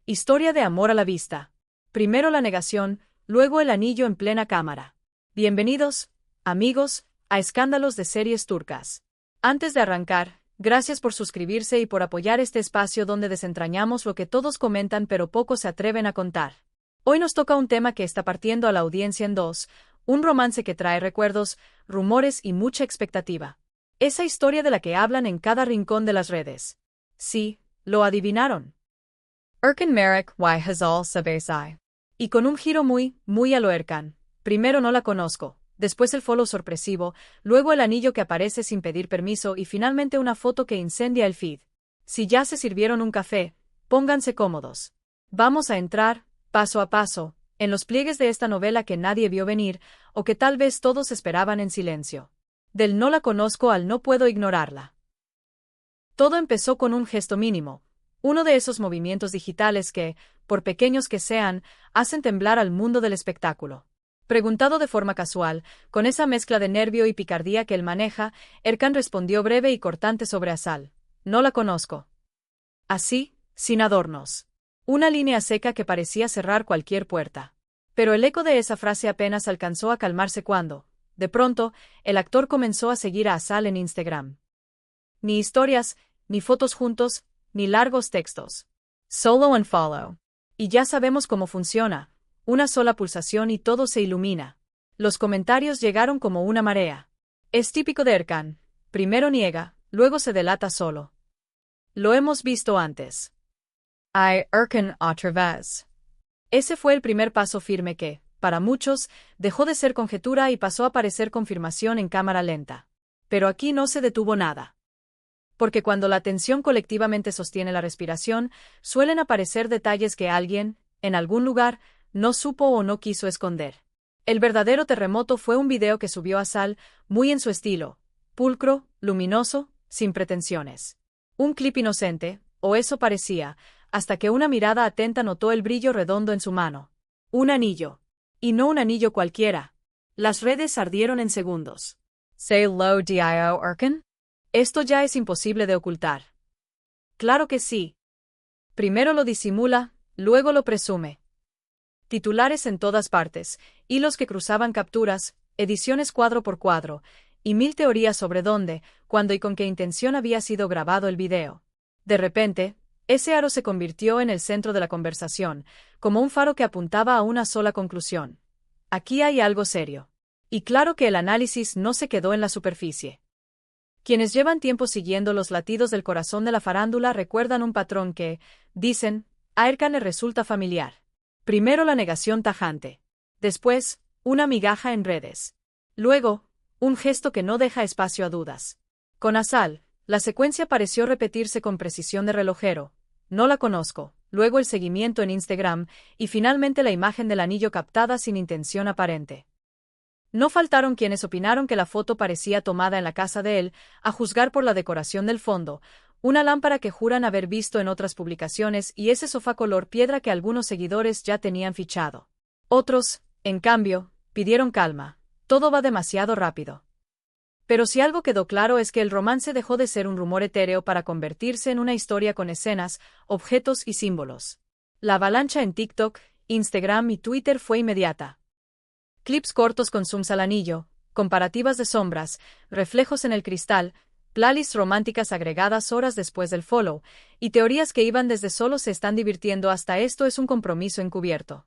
Historia de amor a la vista. Primero la negación, luego el anillo en plena cámara. Bienvenidos, amigos, a Escándalos de Series Turcas. Antes de arrancar, gracias por suscribirse y por apoyar este espacio donde desentrañamos lo que todos comentan pero pocos se atreven a contar. Hoy nos toca un tema que está partiendo a la audiencia en dos, un romance que trae recuerdos, rumores y mucha expectativa. Esa historia de la que hablan en cada rincón de las redes. Sí, lo adivinaron. Erkan Merek y Hazal Sabesai. Y con un giro muy a lo Erkan. Primero no la conozco, después el follow sorpresivo, luego el anillo que aparece sin pedir permiso y finalmente una foto que incendia el feed. Si ya se sirvieron un café, pónganse cómodos. Vamos a entrar, paso a paso, en los pliegues de esta novela que nadie vio venir, o que tal vez todos esperaban en silencio. Del no la conozco al no puedo ignorarla. Todo empezó con un gesto mínimo. Uno de esos movimientos digitales que, por pequeños que sean, hacen temblar al mundo del espectáculo. Preguntado de forma casual, con esa mezcla de nervio y picardía que él maneja, Erkan respondió breve y cortante sobre Hazal. No la conozco. Así, sin adornos. Una línea seca que parecía cerrar cualquier puerta. Pero el eco de esa frase apenas alcanzó a calmarse cuando, de pronto, el actor comenzó a seguir a Hazal en Instagram. Ni historias, ni fotos juntos, ni largos textos. Solo and follow. Y ya sabemos cómo funciona. Una sola pulsación y todo se ilumina. Los comentarios llegaron como una marea. Es típico de Erkan. Primero niega, luego se delata solo. Lo hemos visto antes. Ay, Erkan otra vez. Ese fue el primer paso firme que, para muchos, dejó de ser conjetura y pasó a parecer confirmación en cámara lenta. Pero aquí no se detuvo nada. Porque cuando la atención colectivamente sostiene la respiración, suelen aparecer detalles que alguien, en algún lugar, no supo o no quiso esconder. El verdadero terremoto fue un video que subió Hazal, muy en su estilo, pulcro, luminoso, sin pretensiones. Un clip inocente, o eso parecía, hasta que una mirada atenta notó el brillo redondo en su mano. Un anillo. Y no un anillo cualquiera. Las redes ardieron en segundos. Say lo dio Erkan. Esto ya es imposible de ocultar. Claro que sí. Primero lo disimula, luego lo presume. Titulares en todas partes, hilos que cruzaban capturas, ediciones cuadro por cuadro, y mil teorías sobre dónde, cuándo y con qué intención había sido grabado el video. De repente, ese aro se convirtió en el centro de la conversación, como un faro que apuntaba a una sola conclusión. Aquí hay algo serio. Y claro que el análisis no se quedó en la superficie. Quienes llevan tiempo siguiendo los latidos del corazón de la farándula recuerdan un patrón que, dicen, a Erkan le resulta familiar. Primero la negación tajante. Después, una migaja en redes. Luego, un gesto que no deja espacio a dudas. Con Hazal, la secuencia pareció repetirse con precisión de relojero. No la conozco, luego el seguimiento en Instagram, y finalmente la imagen del anillo captada sin intención aparente. No faltaron quienes opinaron que la foto parecía tomada en la casa de él, a juzgar por la decoración del fondo, una lámpara que juran haber visto en otras publicaciones y ese sofá color piedra que algunos seguidores ya tenían fichado. Otros, en cambio, pidieron calma. Todo va demasiado rápido. Pero si algo quedó claro es que el romance dejó de ser un rumor etéreo para convertirse en una historia con escenas, objetos y símbolos. La avalancha en TikTok, Instagram y Twitter fue inmediata. Clips cortos con zooms al anillo, comparativas de sombras, reflejos en el cristal, playlists románticas agregadas horas después del follow, y teorías que iban desde solo se están divirtiendo hasta esto es un compromiso encubierto.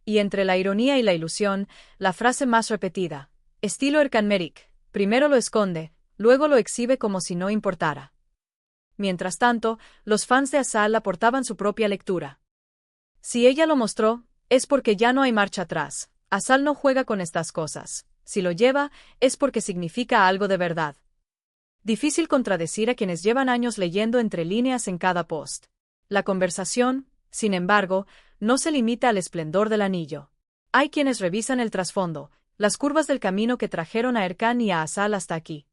Y entre la ironía y la ilusión, la frase más repetida, estilo Erkan Merek, primero lo esconde, luego lo exhibe como si no importara. Mientras tanto, los fans de Hazal aportaban su propia lectura. Si ella lo mostró, es porque ya no hay marcha atrás. Hazal no juega con estas cosas. Si lo lleva, es porque significa algo de verdad. Difícil contradecir a quienes llevan años leyendo entre líneas en cada post. La conversación, sin embargo, no se limita al esplendor del anillo. Hay quienes revisan el trasfondo, las curvas del camino que trajeron a Erkan y a Hazal hasta aquí.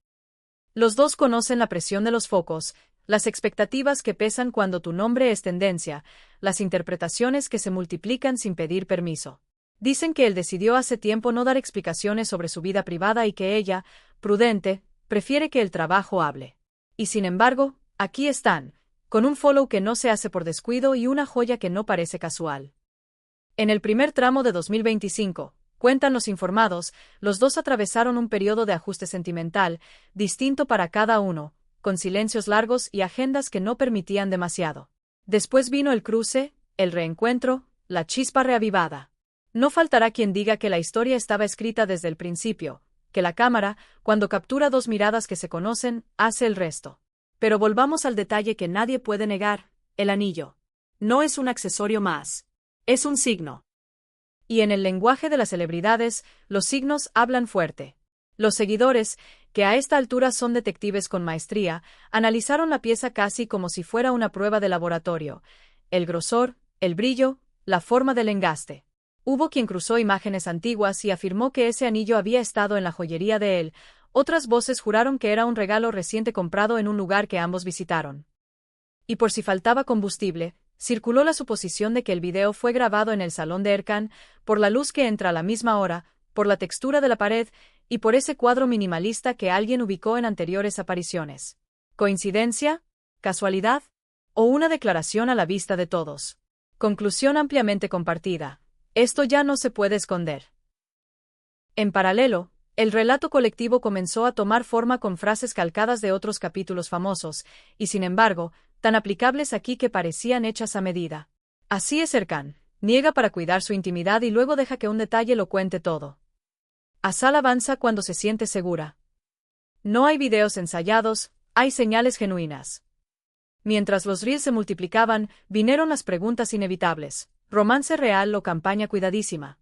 Los dos conocen la presión de los focos, las expectativas que pesan cuando tu nombre es tendencia, las interpretaciones que se multiplican sin pedir permiso. Dicen que él decidió hace tiempo no dar explicaciones sobre su vida privada y que ella, prudente, prefiere que el trabajo hable. Y sin embargo, aquí están, con un follow que no se hace por descuido y una joya que no parece casual. En el primer tramo de 2025, cuentan los informados, los dos atravesaron un periodo de ajuste sentimental, distinto para cada uno, con silencios largos y agendas que no permitían demasiado. Después vino el cruce, el reencuentro, la chispa reavivada. No faltará quien diga que la historia estaba escrita desde el principio, que la cámara, cuando captura dos miradas que se conocen, hace el resto. Pero volvamos al detalle que nadie puede negar, el anillo. No es un accesorio más. Es un signo. Y en el lenguaje de las celebridades, los signos hablan fuerte. Los seguidores, que a esta altura son detectives con maestría, analizaron la pieza casi como si fuera una prueba de laboratorio. El grosor, el brillo, la forma del engaste. Hubo quien cruzó imágenes antiguas y afirmó que ese anillo había estado en la joyería de él. Otras voces juraron que era un regalo reciente comprado en un lugar que ambos visitaron. Y por si faltaba combustible, circuló la suposición de que el video fue grabado en el salón de Erkan, por la luz que entra a la misma hora, por la textura de la pared y por ese cuadro minimalista que alguien ubicó en anteriores apariciones. ¿Coincidencia? ¿Casualidad? ¿O una declaración a la vista de todos? Conclusión ampliamente compartida. Esto ya no se puede esconder. En paralelo, el relato colectivo comenzó a tomar forma con frases calcadas de otros capítulos famosos, y sin embargo, tan aplicables aquí que parecían hechas a medida. Así es Erkan, niega para cuidar su intimidad y luego deja que un detalle lo cuente todo. Asal avanza cuando se siente segura. No hay videos ensayados, hay señales genuinas. Mientras los reels se multiplicaban, vinieron las preguntas inevitables. ¿Romance real o campaña cuidadísima?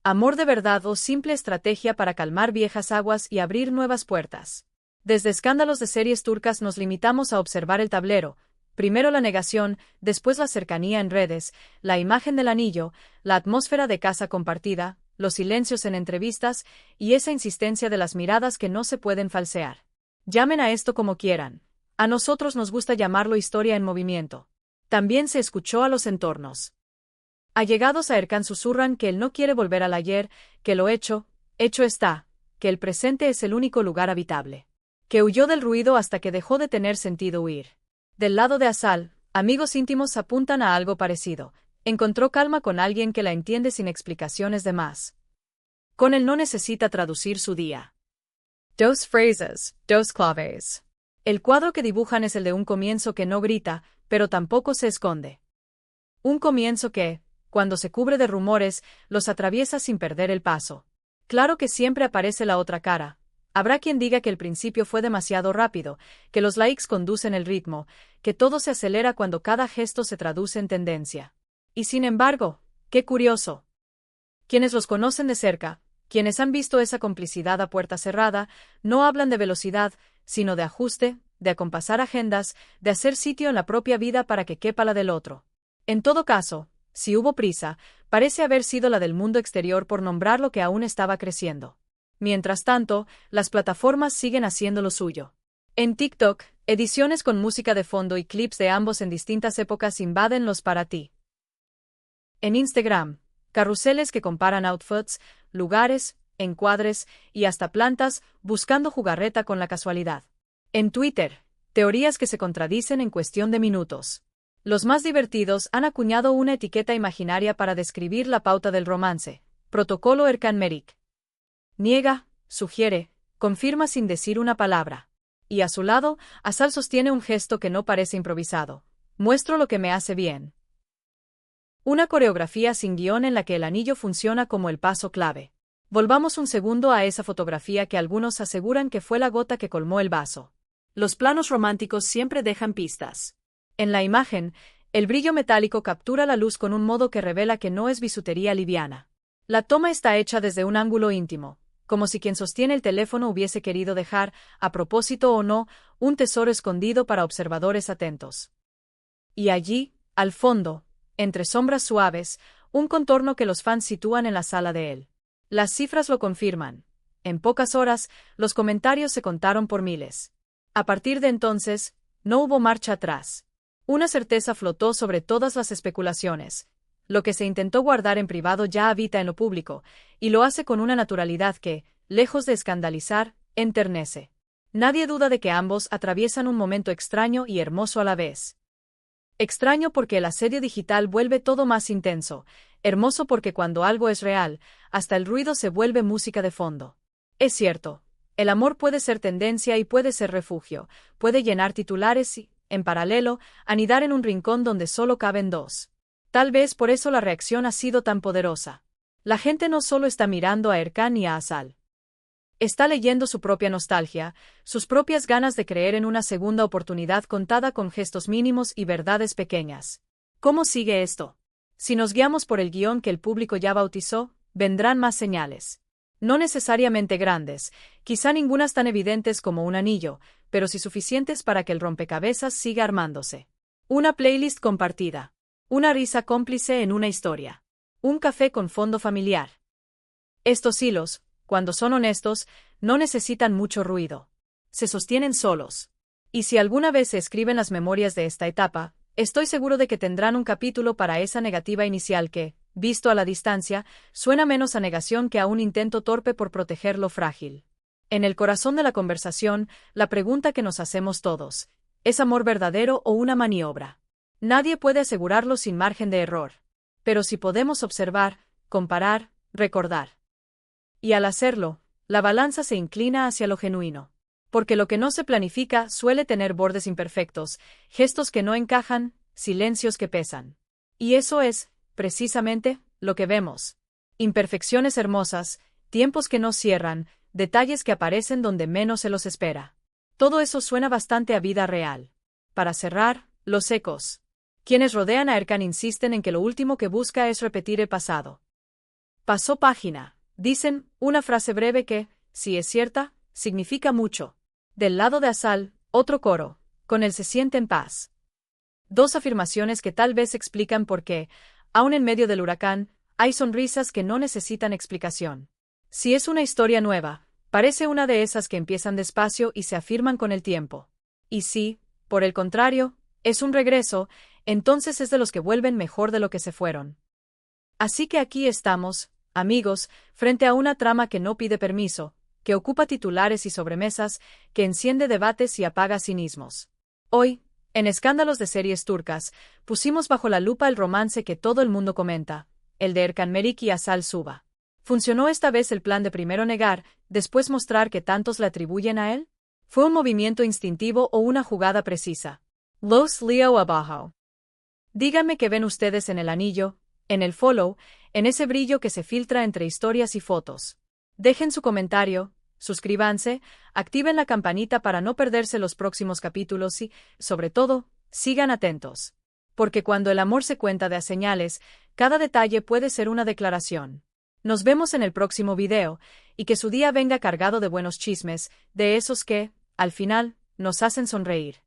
¿Amor de verdad o simple estrategia para calmar viejas aguas y abrir nuevas puertas? Desde Escándalos de Series Turcas nos limitamos a observar el tablero, primero la negación, después la cercanía en redes, la imagen del anillo, la atmósfera de casa compartida, los silencios en entrevistas y esa insistencia de las miradas que no se pueden falsear. Llamen a esto como quieran. A nosotros nos gusta llamarlo historia en movimiento. También se escuchó a los entornos. Allegados a Erkan susurran que él no quiere volver al ayer, que lo hecho está, que el presente es el único lugar habitable. Que huyó del ruido hasta que dejó de tener sentido huir. Del lado de Asal, amigos íntimos apuntan a algo parecido. Encontró calma con alguien que la entiende sin explicaciones de más. Con él no necesita traducir su día. Dos phrases, dos claves. El cuadro que dibujan es el de un comienzo que no grita, pero tampoco se esconde. Un comienzo que, cuando se cubre de rumores, los atraviesa sin perder el paso. Claro que siempre aparece la otra cara. Habrá quien diga que el principio fue demasiado rápido, que los likes conducen el ritmo, que todo se acelera cuando cada gesto se traduce en tendencia. Y sin embargo, qué curioso. Quienes los conocen de cerca, quienes han visto esa complicidad a puerta cerrada, no hablan de velocidad, sino de ajuste, de acompasar agendas, de hacer sitio en la propia vida para que quepa la del otro. En todo caso, si hubo prisa, parece haber sido la del mundo exterior por nombrar lo que aún estaba creciendo. Mientras tanto, las plataformas siguen haciendo lo suyo. En TikTok, ediciones con música de fondo y clips de ambos en distintas épocas invaden los para ti. En Instagram, carruseles que comparan outfits, lugares, encuadres y hasta plantas, buscando jugarreta con la casualidad. En Twitter, teorías que se contradicen en cuestión de minutos. Los más divertidos han acuñado una etiqueta imaginaria para describir la pauta del romance. Protocolo Erkan Merik. Niega, sugiere, confirma sin decir una palabra. Y a su lado, Asal sostiene un gesto que no parece improvisado. Muestro lo que me hace bien. Una coreografía sin guión en la que el anillo funciona como el paso clave. Volvamos un segundo a esa fotografía que algunos aseguran que fue la gota que colmó el vaso. Los planos románticos siempre dejan pistas. En la imagen, el brillo metálico captura la luz con un modo que revela que no es bisutería liviana. La toma está hecha desde un ángulo íntimo, como si quien sostiene el teléfono hubiese querido dejar, a propósito o no, un tesoro escondido para observadores atentos. Y allí, al fondo, entre sombras suaves, un contorno que los fans sitúan en la sala de él. Las cifras lo confirman. En pocas horas, los comentarios se contaron por miles. A partir de entonces, no hubo marcha atrás. Una certeza flotó sobre todas las especulaciones. Lo que se intentó guardar en privado ya habita en lo público, y lo hace con una naturalidad que, lejos de escandalizar, enternece. Nadie duda de que ambos atraviesan un momento extraño y hermoso a la vez. Extraño porque el asedio digital vuelve todo más intenso, hermoso porque cuando algo es real, hasta el ruido se vuelve música de fondo. Es cierto, el amor puede ser tendencia y puede ser refugio, puede llenar titulares y, en paralelo, anidar en un rincón donde solo caben dos. Tal vez por eso la reacción ha sido tan poderosa. La gente no solo está mirando a Erkan y a Asal. Está leyendo su propia nostalgia, sus propias ganas de creer en una segunda oportunidad contada con gestos mínimos y verdades pequeñas. ¿Cómo sigue esto? Si nos guiamos por el guión que el público ya bautizó, vendrán más señales. No necesariamente grandes, quizá ningunas tan evidentes como un anillo, pero sí suficientes para que el rompecabezas siga armándose. Una playlist compartida. Una risa cómplice en una historia. Un café con fondo familiar. Estos hilos, cuando son honestos, no necesitan mucho ruido. Se sostienen solos. Y si alguna vez se escriben las memorias de esta etapa, estoy seguro de que tendrán un capítulo para esa negativa inicial que, visto a la distancia, suena menos a negación que a un intento torpe por proteger lo frágil. En el corazón de la conversación, la pregunta que nos hacemos todos, ¿es amor verdadero o una maniobra? Nadie puede asegurarlo sin margen de error. Pero si podemos observar, comparar, recordar. Y al hacerlo, la balanza se inclina hacia lo genuino. Porque lo que no se planifica suele tener bordes imperfectos, gestos que no encajan, silencios que pesan. Y eso es, precisamente, lo que vemos. Imperfecciones hermosas, tiempos que no cierran, detalles que aparecen donde menos se los espera. Todo eso suena bastante a vida real. Para cerrar, los ecos. Quienes rodean a Erkan insisten en que lo último que busca es repetir el pasado. Pasó página. Dicen, una frase breve que, si es cierta, significa mucho. Del lado de Asal, otro coro, con él se siente en paz. Dos afirmaciones que tal vez explican por qué, aun en medio del huracán, hay sonrisas que no necesitan explicación. Si es una historia nueva, parece una de esas que empiezan despacio y se afirman con el tiempo. Y si, por el contrario, es un regreso, entonces es de los que vuelven mejor de lo que se fueron. Así que aquí estamos, amigos, frente a una trama que no pide permiso, que ocupa titulares y sobremesas, que enciende debates y apaga cinismos. Hoy, en Escándalos de Series Turcas, pusimos bajo la lupa el romance que todo el mundo comenta, el de Erkan Merik y Asal Suba. ¿Funcionó esta vez el plan de primero negar, después mostrar que tantos le atribuyen a él? ¿Fue un movimiento instintivo o una jugada precisa? Los leo abajo. Díganme qué ven ustedes en el anillo, en el follow, en ese brillo que se filtra entre historias y fotos. Dejen su comentario, suscríbanse, activen la campanita para no perderse los próximos capítulos y, sobre todo, sigan atentos. Porque cuando el amor se cuenta de a señales, cada detalle puede ser una declaración. Nos vemos en el próximo video, y que su día venga cargado de buenos chismes, de esos que, al final, nos hacen sonreír.